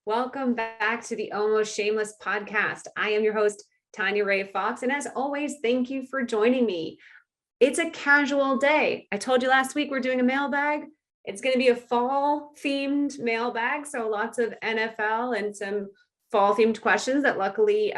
Welcome back to the Almost Shameless podcast. I am your host, Tanya Ray Fox. And as always, thank you for joining me. It's a casual day. I told you last week we're doing a mailbag. It's going to be a fall themed mailbag. So lots of NFL and some fall themed questions that luckily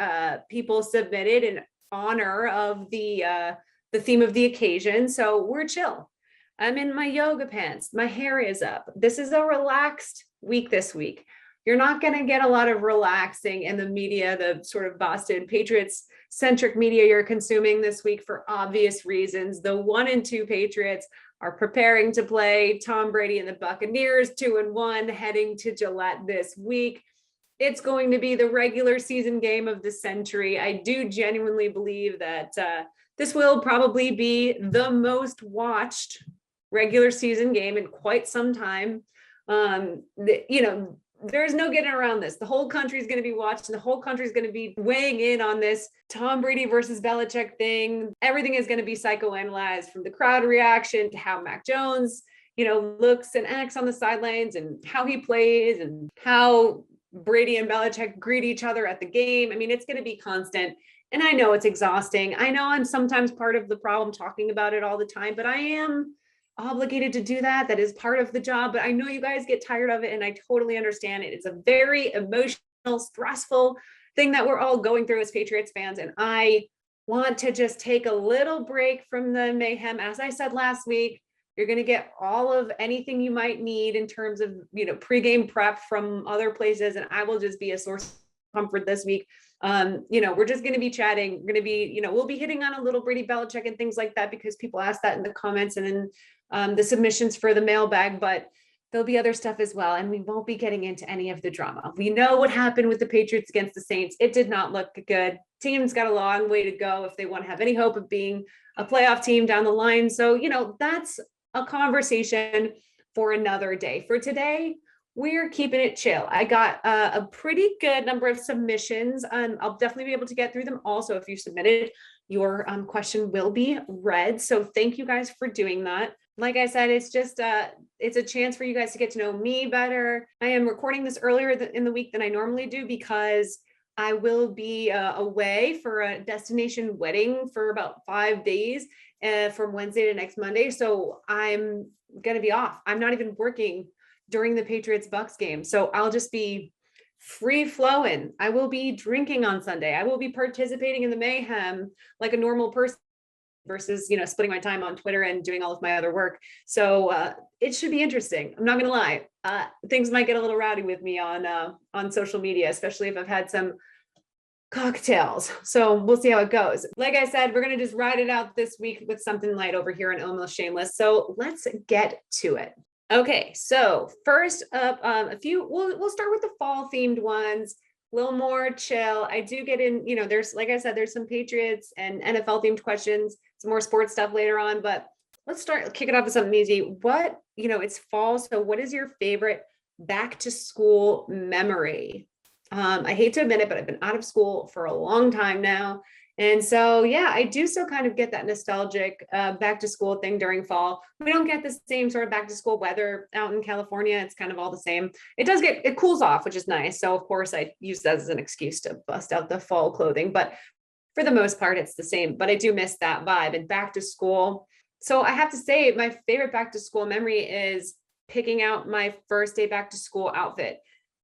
people submitted in honor of the theme of the occasion. So we're chill. I'm in my yoga pants. My hair is up. This is a relaxed week this week. You're not going to get a lot of relaxing in the media, the sort of Boston Patriots centric media you're consuming this week for obvious reasons. The 1-2 Patriots are preparing to play Tom Brady and the Buccaneers 2-1 heading to Gillette this week. It's going to be the regular season game of the century. I do genuinely believe that this will probably be the most watched regular season game in quite some time. There's no getting around this. The whole country is going to be watching. The whole country is going to be weighing in on this Tom Brady versus Belichick thing. Everything is going to be psychoanalyzed, from the crowd reaction to how Mac Jones, looks and acts on the sidelines, and how he plays, and how Brady and Belichick greet each other at the game. I mean, it's going to be constant. And I know it's exhausting. I know I'm sometimes part of the problem talking about it all the time, but I am obligated to do that. That is part of the job, but I know you guys get tired of it, and I totally understand it. It's a very emotional, stressful thing that we're all going through as Patriots fans, and I want to just take a little break from the mayhem. As I said last week, you're going to get all of anything you might need in terms of pregame prep from other places, and I will just be a source of comfort this week. We're just going to be chatting. We're going to be, we'll be hitting on a little Brady Belichick and things like that, because people ask that in the comments and in the submissions for the mailbag, but there'll be other stuff as well. And we won't be getting into any of the drama. We know what happened with the Patriots against the Saints. It did not look good. Team's got a long way to go if they want to have any hope of being a playoff team down the line. So, that's a conversation for another day. For today, we're keeping it chill. I got a pretty good number of submissions. I'll definitely be able to get through them. Also, if you submitted, your question will be read. So thank you guys for doing that. Like I said, it's just it's a chance for you guys to get to know me better. I am recording this earlier in the week than I normally do, because I will be away for a destination wedding for about 5 days from Wednesday to next Monday. So I'm going to be off. I'm not even working during the Patriots Bucs game. So I'll just be free flowing. I will be drinking on Sunday. I will be participating in the mayhem like a normal person, versus, splitting my time on Twitter and doing all of my other work. So it should be interesting. I'm not going to lie. Things might get a little rowdy with me on social media, especially if I've had some cocktails. So we'll see how it goes. Like I said, we're going to just ride it out this week with something light over here on Almost Shameless. So let's get to it. Okay, so first up, we'll start with the fall themed ones. A little more chill. I do get in, there's, like I said, there's some Patriots and NFL themed questions, some more sports stuff later on, but let's kick it off with something easy. It's fall. So what is your favorite back to school memory? I hate to admit it, but I've been out of school for a long time now. And so, yeah, I do still kind of get that nostalgic back to school thing during fall. We don't get the same sort of back to school weather out in California. It's kind of all the same. It cools off, which is nice. So of course I use that as an excuse to bust out the fall clothing, but for the most part, it's the same, but I do miss that vibe and back to school. So I have to say my favorite back to school memory is picking out my first day back to school outfit.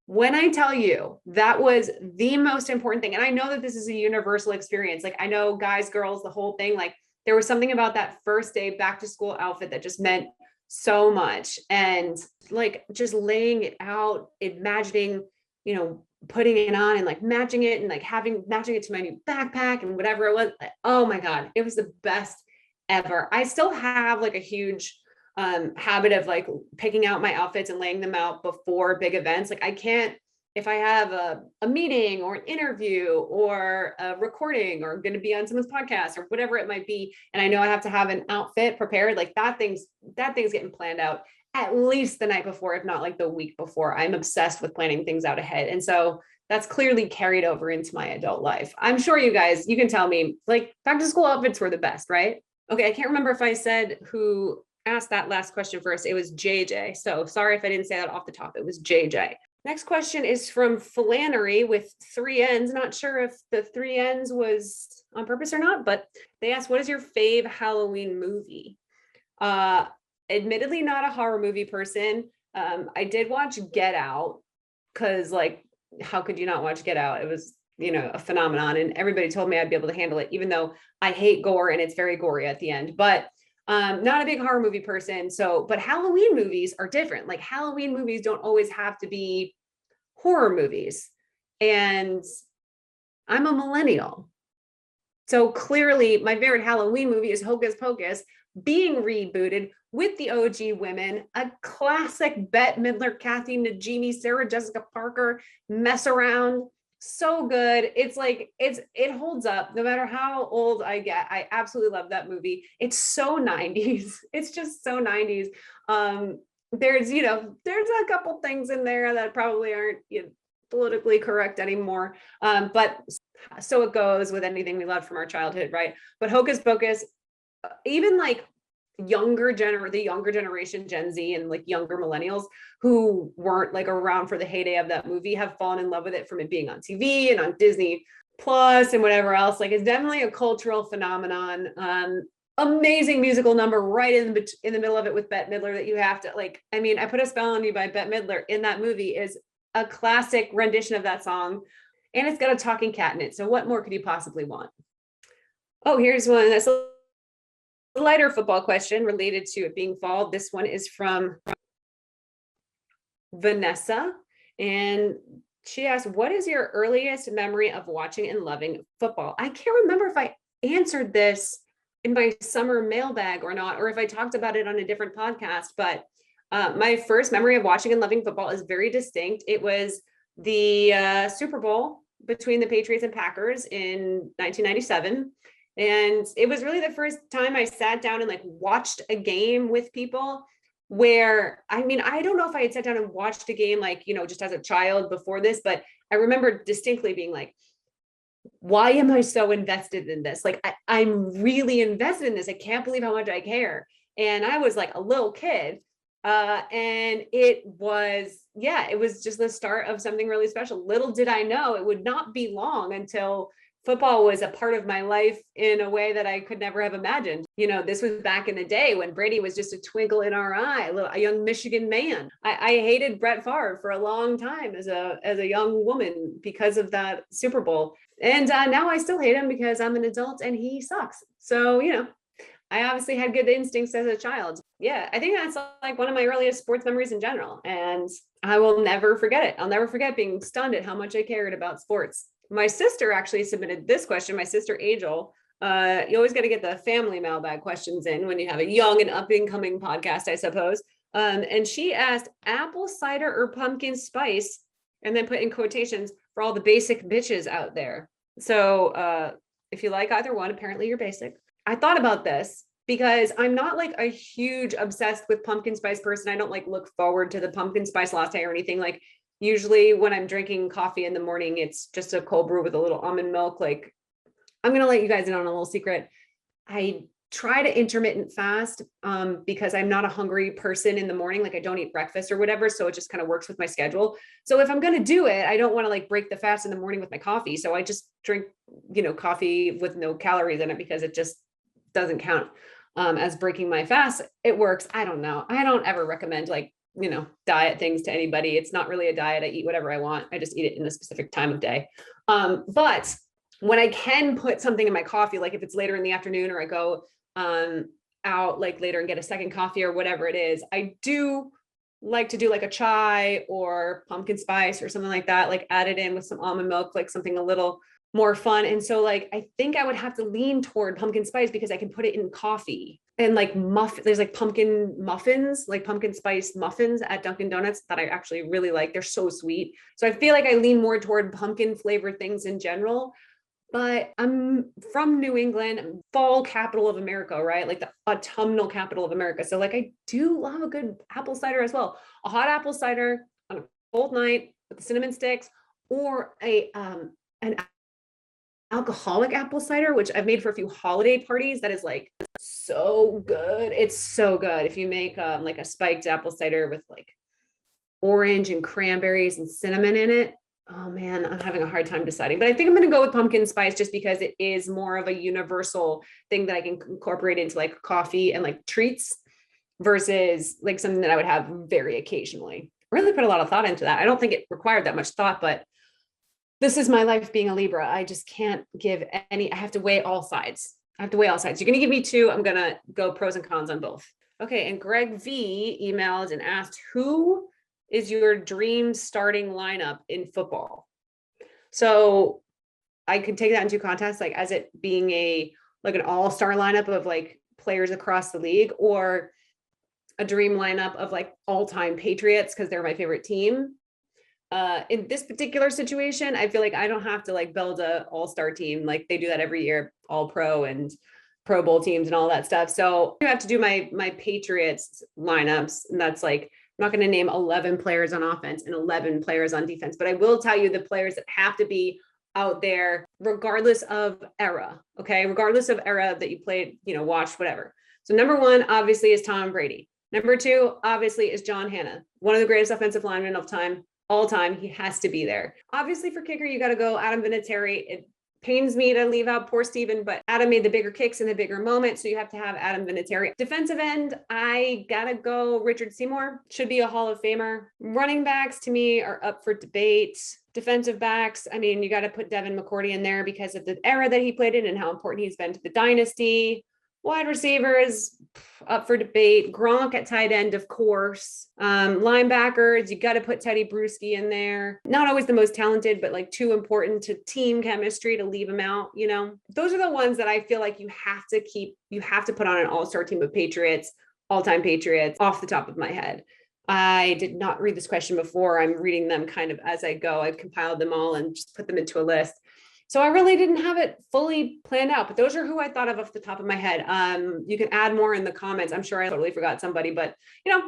When I tell you that was the most important thing, and I know that this is a universal experience, like I know guys, girls, the whole thing, like there was something about that first day back to school outfit that just meant so much. And like just laying it out, imagining, putting it on and like matching it and like matching it to my new backpack and whatever it was. Oh my God, it was the best ever. I still have like a huge habit of like picking out my outfits and laying them out before big events. Like I can't, if I have a meeting or an interview or a recording or going to be on someone's podcast or whatever it might be, and I know I have to have an outfit prepared, like that thing's getting planned out at least the night before, if not like the week before. I'm obsessed with planning things out ahead. And so that's clearly carried over into my adult life. I'm sure you can tell me, like, back to school outfits were the best, right? Okay, I can't remember if I said who asked that last question first. It was JJ. So sorry if I didn't say that off the top. It was JJ. Next question is from Flannery with 3 N's. Not sure if the 3 N's was on purpose or not, but they asked, what is your fave Halloween movie? Admittedly not a horror movie person. I did watch Get Out because, like, how could you not watch Get Out? It was, a phenomenon, and everybody told me I'd be able to handle it, even though I hate gore and it's very gory at the end. But not a big horror movie person. So, but Halloween movies are different. Like, Halloween movies don't always have to be horror movies. And I'm a millennial. So clearly my favorite Halloween movie is Hocus Pocus, being rebooted with the OG women, a classic Bette Midler, Kathy Najimy, Sarah Jessica Parker mess around. So good. It's like, it holds up no matter how old I get. I absolutely love that movie. It's so 90s. It's just so 90s. There's a couple things in there that probably aren't politically correct anymore. But so it goes with anything we loved from our childhood, right? But Hocus Pocus, even like the younger generation, Gen Z, and like younger millennials who weren't like around for the heyday of that movie have fallen in love with it from it being on TV and on Disney Plus and whatever else. Like, it's definitely a cultural phenomenon. Amazing musical number right in the middle of it with Bette Midler that you have to like. I mean, I Put a Spell on You by Bette Midler in that movie is a classic rendition of that song, and it's got a talking cat in it. So what more could you possibly want? Oh, here's one that's a lighter football question related to it being fall. This one is from Vanessa, and she asked, what is your earliest memory of watching and loving football? I can't remember if I answered this in my summer mailbag or not, or if I talked about it on a different podcast, but my first memory of watching and loving football is very distinct. It was the Super Bowl between the Patriots and Packers in 1997. And it was really the first time I sat down and like watched a game with people where, I mean, I don't know if I had sat down and watched a game like, just as a child before this, but I remember distinctly being like, why am I so invested in this? Like, I'm really invested in this. I can't believe how much I care. And I was like a little kid. And it was just the start of something really special. Little did I know it would not be long until football was a part of my life in a way that I could never have imagined. This was back in the day when Brady was just a twinkle in our eye, a young Michigan man. I hated Brett Favre for a long time as a young woman because of that Super Bowl. And now I still hate him because I'm an adult and he sucks. So, I obviously had good instincts as a child. Yeah, I think that's like one of my earliest sports memories in general. And I will never forget it. I'll never forget being stunned at how much I cared about sports. My sister actually submitted this question, my sister Angel. You always got to get the family mailbag questions in when you have a young and up and coming podcast, I suppose. And she asked apple cider or pumpkin spice, and then put in quotations for all the basic bitches out there. So if you like either one, apparently you're basic. I thought about this because I'm not like a huge obsessed with pumpkin spice person. I don't like look forward to the pumpkin spice latte or anything. Like, usually when I'm drinking coffee in the morning, it's just a cold brew with a little almond milk. Like, I'm going to let you guys in on a little secret. I try to intermittent fast because I'm not a hungry person in the morning. Like, I don't eat breakfast or whatever. So it just kind of works with my schedule. So if I'm going to do it, I don't want to like break the fast in the morning with my coffee. So I just drink, coffee with no calories in it because it just doesn't count as breaking my fast. It works. I don't know. I don't ever recommend like, diet things to anybody. It's not really a diet. I eat whatever I want. I just eat it in a specific time of day. But when I can put something in my coffee, like if it's later in the afternoon or I go out like later and get a second coffee or whatever it is, I do like to do like a chai or pumpkin spice or something like that, like add it in with some almond milk, like something a little more fun. And so like, I think I would have to lean toward pumpkin spice because I can put it in coffee. And like there's like pumpkin muffins, like pumpkin spice muffins at Dunkin' Donuts that I actually really like. They're so sweet. So I feel like I lean more toward pumpkin flavored things in general. But I'm from New England, fall capital of America, right? Like the autumnal capital of America. So like, I do love a good apple cider as well. A hot apple cider on a cold night with the cinnamon sticks, or an alcoholic apple cider, which I've made for a few holiday parties. That is like so good. It's so good. If you make like a spiked apple cider with like orange and cranberries and cinnamon in it. Oh man, I'm having a hard time deciding, but I think I'm going to go with pumpkin spice just because it is more of a universal thing that I can incorporate into like coffee and like treats versus like something that I would have very occasionally. Really put a lot of thought into that. I don't think it required that much thought, but this is my life being a Libra. I just can't give any, I have to weigh all sides. I have to weigh all sides. You're going to give me two. I'm going to go pros and cons on both. Okay. And Greg V emailed and asked, who is your dream starting lineup in football? So I could take that into context, like as it being like an all-star lineup of like players across the league, or a dream lineup of like all-time Patriots because they're my favorite team. In this particular situation, I feel like I don't have to like build a all-star team. Like they do that every year, all pro and Pro Bowl teams and all that stuff. So I have to do my Patriots lineups. And that's like, I'm not going to name 11 players on offense and 11 players on defense, but I will tell you the players that have to be out there, regardless of era. Okay. Regardless of era that you played, watched, whatever. So number one, obviously, is Tom Brady. Number two, obviously, is John Hannah, one of the greatest offensive linemen of all time. He has to be there. Obviously, for kicker, you got to go Adam Vinatieri. It pains me to leave out poor Steven, but Adam made the bigger kicks in the bigger moment. So you have to have Adam Vinatieri. Defensive end, I gotta go Richard Seymour. Should be a Hall of Famer. Running backs to me are up for debate. Defensive backs, I mean, you got to put Devin McCourty in there because of the era that he played in and how important he's been to the dynasty. Wide receivers, up for debate. Gronk at tight end, of course. Linebackers, you got to put Teddy Bruschi in there. Not always the most talented, but like too important to team chemistry to leave him out. Those are the ones that I feel like you have to put on an all-star team of Patriots, all-time Patriots, off the top of my head. I did not read this question before. I'm reading them kind of as I go. I've compiled them all and just put them into a list. So I really didn't have it fully planned out, but those are who I thought of off the top of my head. You can add more in the comments. I'm sure I totally forgot somebody, but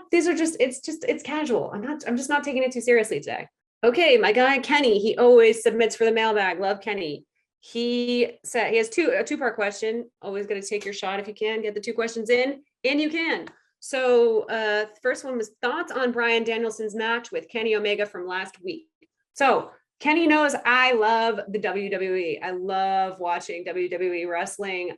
these are it's casual. I'm just not taking it too seriously today. Okay. My guy, Kenny, he always submits for the mailbag. Love Kenny. He said he has a two-part question. Always going to take your shot if you can get the two questions in, and you can. So the first one was thoughts on Bryan Danielson's match with Kenny Omega from last week. So Kenny knows I love the WWE. I love watching WWE wrestling.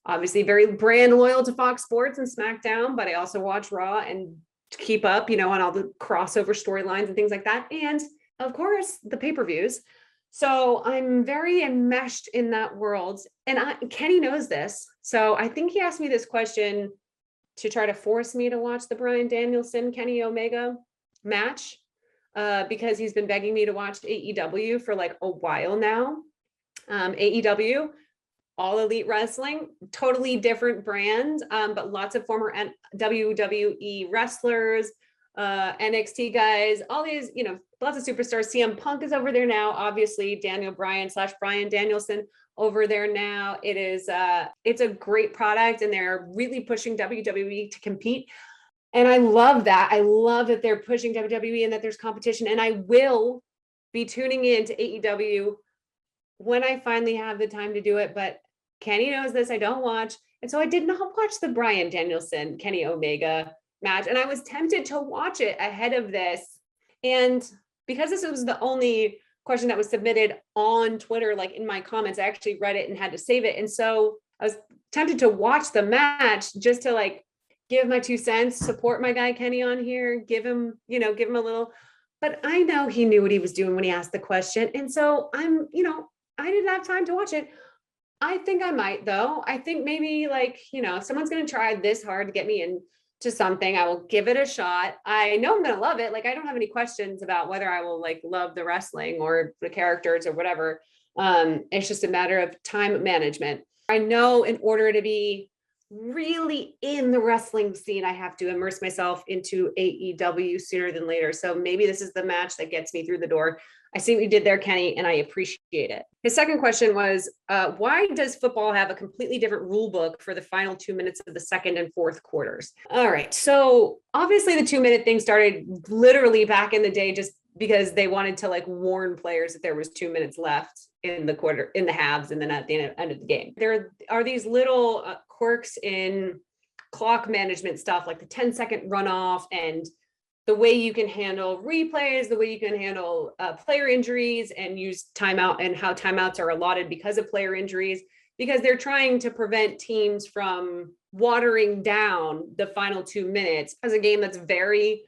Obviously very brand loyal to Fox Sports and SmackDown, but I also watch Raw and keep up, on all the crossover storylines and things like that. And of course, the pay-per-views. So I'm very enmeshed in that world. And Kenny knows this. So I think he asked me this question to try to force me to watch the Bryan Danielson, Kenny Omega match. Because he's been begging me to watch AEW for like a while now. AEW, All Elite Wrestling, totally different brand, but lots of former WWE wrestlers, NXT guys, all these, lots of superstars. CM Punk is over there now, obviously Daniel Bryan / Bryan Danielson over there now. It's a great product and they're really pushing WWE to compete. And I love that. I love that they're pushing WWE and that there's competition. And I will be tuning in to AEW when I finally have the time to do it. But Kenny knows this. I don't watch. And so I did not watch the Bryan Danielson, Kenny Omega match. And I was tempted to watch it ahead of this. And because this was the only question that was submitted on Twitter, like in my comments, I actually read it and had to save it. And so I was tempted to watch the match just to like give my 2 cents, support my guy Kenny on here, give him a little, but I know he knew what he was doing when he asked the question. And so I didn't have time to watch it. I think I might though. I think maybe if someone's going to try this hard to get me into something, I will give it a shot. I know I'm going to love it. Like, I don't have any questions about whether I will love the wrestling or the characters or whatever. It's just a matter of time management. I know in order to be really in the wrestling scene, I have to immerse myself into AEW sooner than later. So maybe this is the match that gets me through the door. I see what you did there, Kenny, and I appreciate it. His second question was, why does football have a completely different rule book for the final 2 minutes of the second and fourth quarters? All right. So obviously the 2-minute thing started literally back in the day, just because they wanted to warn players that there was 2 minutes left in the quarter, in the halves, and then at the end of the game. There are these little quirks in clock management stuff, like the 10-second runoff and the way you can handle replays, the way you can handle player injuries and use timeout, and how timeouts are allotted because of player injuries, because they're trying to prevent teams from watering down the final 2 minutes as a game that's very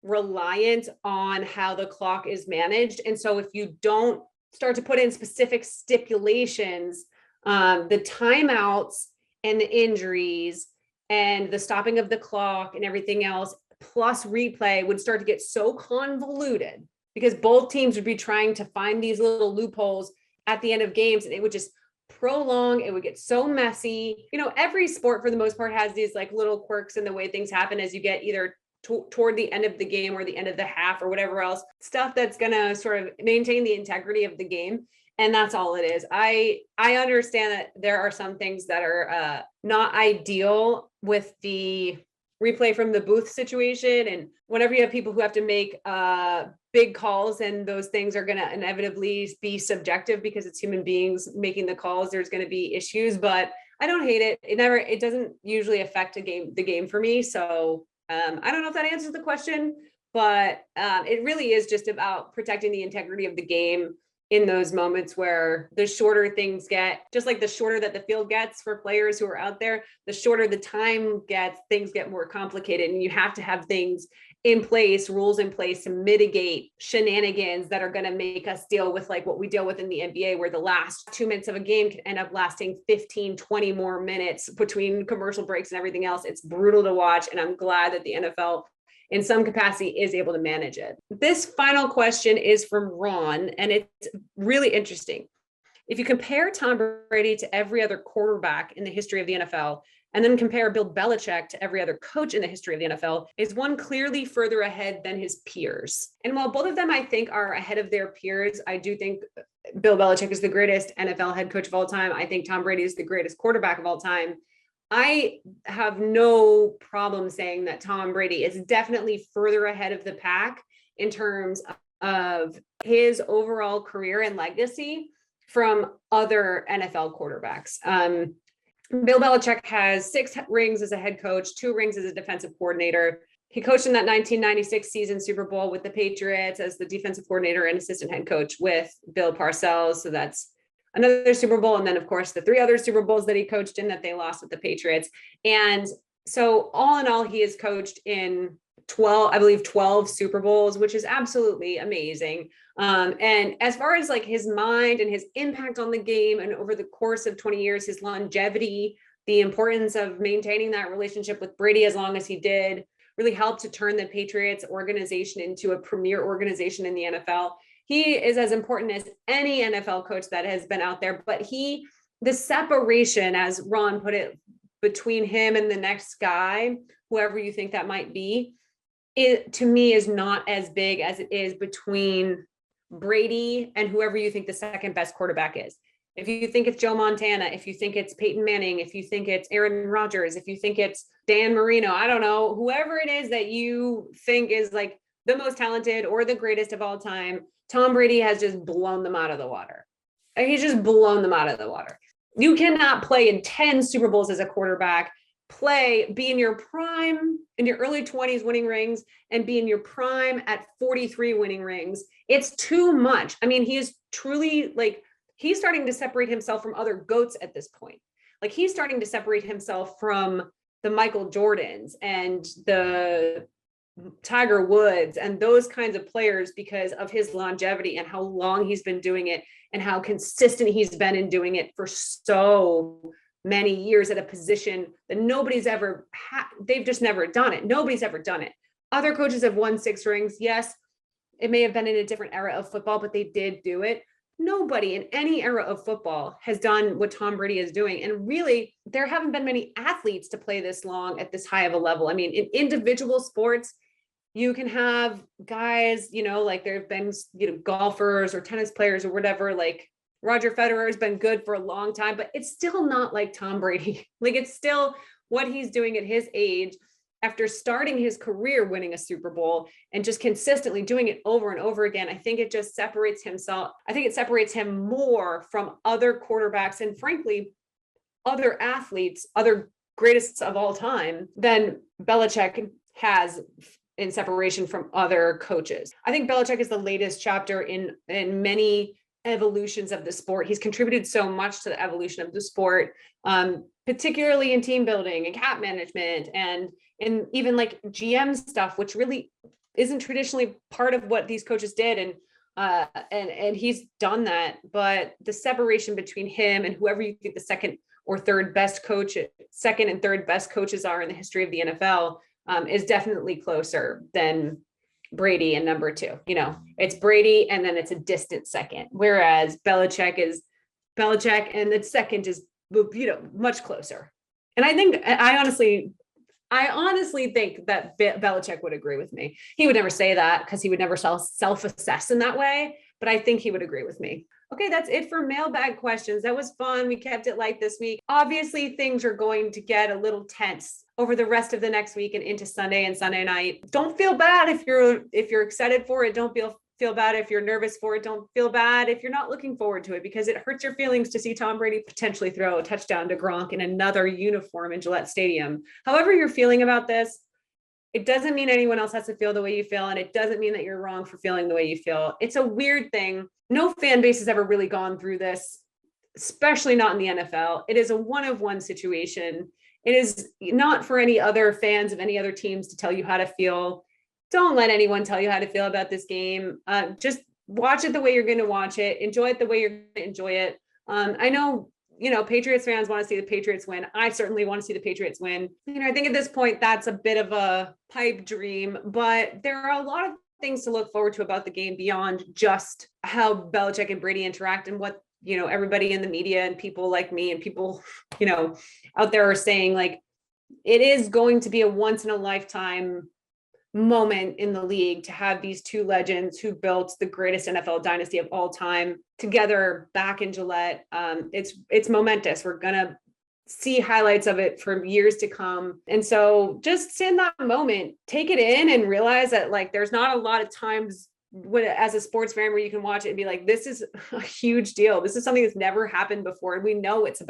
reliant on how the clock is managed. And so if you don't start to put in specific stipulations, the timeouts and the injuries and the stopping of the clock and everything else, plus replay, would start to get so convoluted because both teams would be trying to find these little loopholes at the end of games, and it would just prolong. It would get so messy. Every sport for the most part has these like little quirks in the way things happen as you get either toward the end of the game or the end of the half or whatever else, stuff that's going to sort of maintain the integrity of the game. And that's all it is. I understand that there are some things that are not ideal with the replay from the booth situation. And whenever you have people who have to make big calls, and those things are going to inevitably be subjective because it's human beings making the calls, there's going to be issues, but I don't hate it. It doesn't usually affect the game for me. So I don't know if that answers the question, but it really is just about protecting the integrity of the game in those moments where the shorter things get, just like the shorter that the field gets for players who are out there, the shorter the time gets, things get more complicated. And you have to have things in place, rules in place to mitigate shenanigans that are going to make us deal with like what we deal with in the NBA, where the last 2 minutes of a game can end up lasting 15, 20 more minutes between commercial breaks and everything else. It's brutal to watch. And I'm glad that the NFL in some capacity is able to manage it. This final question is from Ron, and it's really interesting. If you compare Tom Brady to every other quarterback in the history of the NFL, and then compare Bill Belichick to every other coach in the history of the NFL, is one clearly further ahead than his peers? And while both of them, I think, are ahead of their peers, I do think Bill Belichick is the greatest NFL head coach of all time. I think Tom Brady is the greatest quarterback of all time. I have no problem saying that Tom Brady is definitely further ahead of the pack in terms of his overall career and legacy from other NFL quarterbacks. Bill Belichick has 6 rings as a head coach, 2 rings as a defensive coordinator. He coached in that 1996 season Super Bowl with the Patriots as the defensive coordinator and assistant head coach with Bill Parcells. So that's another Super Bowl. And then, of course, the 3 other Super Bowls that he coached in that they lost with the Patriots. And so all in all, he has coached in 12 Super Bowls, which is absolutely amazing. And as far as like his mind and his impact on the game, and over the course of 20 years, his longevity, the importance of maintaining that relationship with Brady as long as he did, really helped to turn the Patriots organization into a premier organization in the NFL. He is as important as any NFL coach that has been out there, but the separation, as Ron put it, between him and the next guy, whoever you think that might be, it to me is not as big as it is between Brady and whoever you think the second best quarterback is. If you think it's Joe Montana, if you think it's Peyton Manning, if you think it's Aaron Rodgers, if you think it's Dan Marino, I don't know, whoever it is that you think is like the most talented or the greatest of all time, Tom Brady has just blown them out of the water. He's just blown them out of the water. You cannot play in 10 Super Bowls as a quarterback, be in your prime in your early 20s winning rings, and be in your prime at 43 winning rings. It's too much. I mean, he is truly like, he's starting to separate himself from other GOATs at this point. Like, he's starting to separate himself from the Michael Jordans and the Tiger Woods and those kinds of players because of his longevity and how long he's been doing it and how consistent he's been in doing it for so many years at a position that nobody's ever had. They've just never done it. Nobody's ever done it. Other coaches have won 6 rings. Yes, it may have been in a different era of football, but they did do it. Nobody in any era of football has done what Tom Brady is doing. And really, there haven't been many athletes to play this long at this high of a level. I mean, in individual sports, you can have guys, like there have been, golfers or tennis players or whatever, like Roger Federer has been good for a long time, but it's still not like Tom Brady. Like, it's still what he's doing at his age after starting his career winning a Super Bowl and just consistently doing it over and over again. I think it just separates himself. I think it separates him more from other quarterbacks and frankly, other athletes, other greatest of all time than Belichick has in separation from other coaches. I think Belichick is the latest chapter in many evolutions of the sport. He's contributed so much to the evolution of the sport, particularly in team building and cap management and even like GM stuff, which really isn't traditionally part of what these coaches did. And he's done that. But the separation between him and whoever you think the second and third best coaches are in the history of the NFL is definitely closer than Brady and number two. It's Brady and then it's a distant second, whereas Belichick is Belichick and the second is much closer. And I honestly think that Belichick would agree with me. He would never say that because he would never self-assess in that way, but I think he would agree with me. Okay, that's it for mailbag questions. That was fun. We kept it light this week. Obviously, things are going to get a little tense over the rest of the next week and into Sunday and Sunday night. Don't feel bad if you're excited for it. Don't feel bad if you're nervous for it. Don't feel bad if you're not looking forward to it, because it hurts your feelings to see Tom Brady potentially throw a touchdown to Gronk in another uniform in Gillette Stadium. However you're feeling about this, it doesn't mean anyone else has to feel the way you feel, and it doesn't mean that you're wrong for feeling the way you feel. It's a weird thing. No fan base has ever really gone through this, especially not in the NFL. It is a one-of-one situation. It is not for any other fans of any other teams to tell you how to feel. Don't let anyone tell you how to feel about this game. Just watch it the way you're going to watch it. Enjoy it the way you're going to enjoy it. I know, Patriots fans want to see the Patriots win. I certainly want to see the Patriots win. I think at this point, that's a bit of a pipe dream, but there are a lot of things to look forward to about the game beyond just how Belichick and Brady interact and what, everybody in the media and people like me and people, out there are saying. Like, it is going to be a once in a lifetime moment in the league to have these two legends who built the greatest NFL dynasty of all time together back in Gillette. It's momentous. We're gonna see highlights of it for years to come. And so just in that moment, take it in and realize that like there's not a lot of times as a sports fan where you can watch it and be like, this is a huge deal. This is something that's never happened before. And we know it's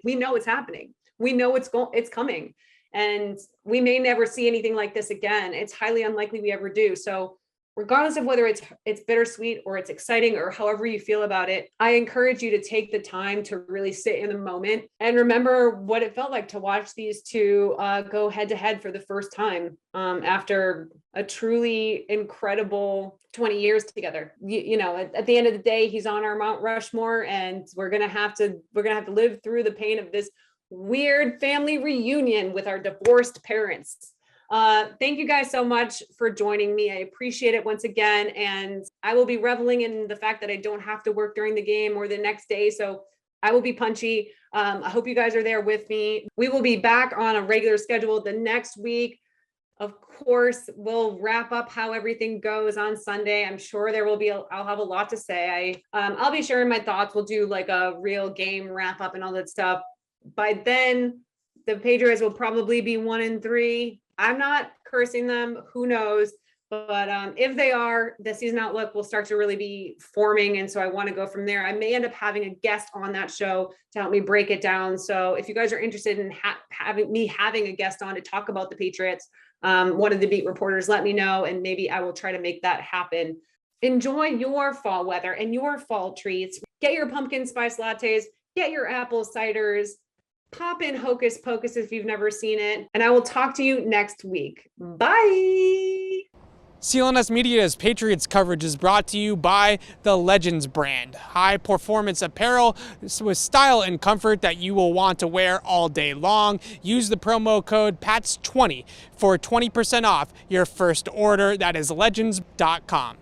we know it's happening. We know it's coming. And we may never see anything like this again. It's highly unlikely we ever do. So regardless of whether it's bittersweet or it's exciting or however you feel about it, I encourage you to take the time to really sit in the moment and remember what it felt like to watch these two go head to head for the first time after a truly incredible 20 years together. At the end of the day, he's on our Mount Rushmore, and we're gonna have to live through the pain of this weird family reunion with our divorced parents. Thank you guys so much for joining me. I appreciate it once again. And I will be reveling in the fact that I don't have to work during the game or the next day. So I will be punchy. I hope you guys are there with me. We will be back on a regular schedule the next week. Of course, we'll wrap up how everything goes on Sunday. I'm sure I'll have a lot to say. I'll be sharing my thoughts. We'll do like a real game wrap up and all that stuff. By then, the Patriots will probably be 1-3. I'm not cursing them. Who knows? But if they are, the season outlook will start to really be forming. And so I want to go from there. I may end up having a guest on that show to help me break it down. So if you guys are interested in having a guest on to talk about the Patriots, one of the beat reporters, let me know. And maybe I will try to make that happen. Enjoy your fall weather and your fall treats. Get your pumpkin spice lattes. Get your apple ciders. Pop in Hocus Pocus if you've never seen it, and I will talk to you next week. Bye! CLNS Media's Patriots coverage is brought to you by the Legends brand. High-performance apparel with style and comfort that you will want to wear all day long. Use the promo code PATS20 for 20% off your first order. That is legends.com.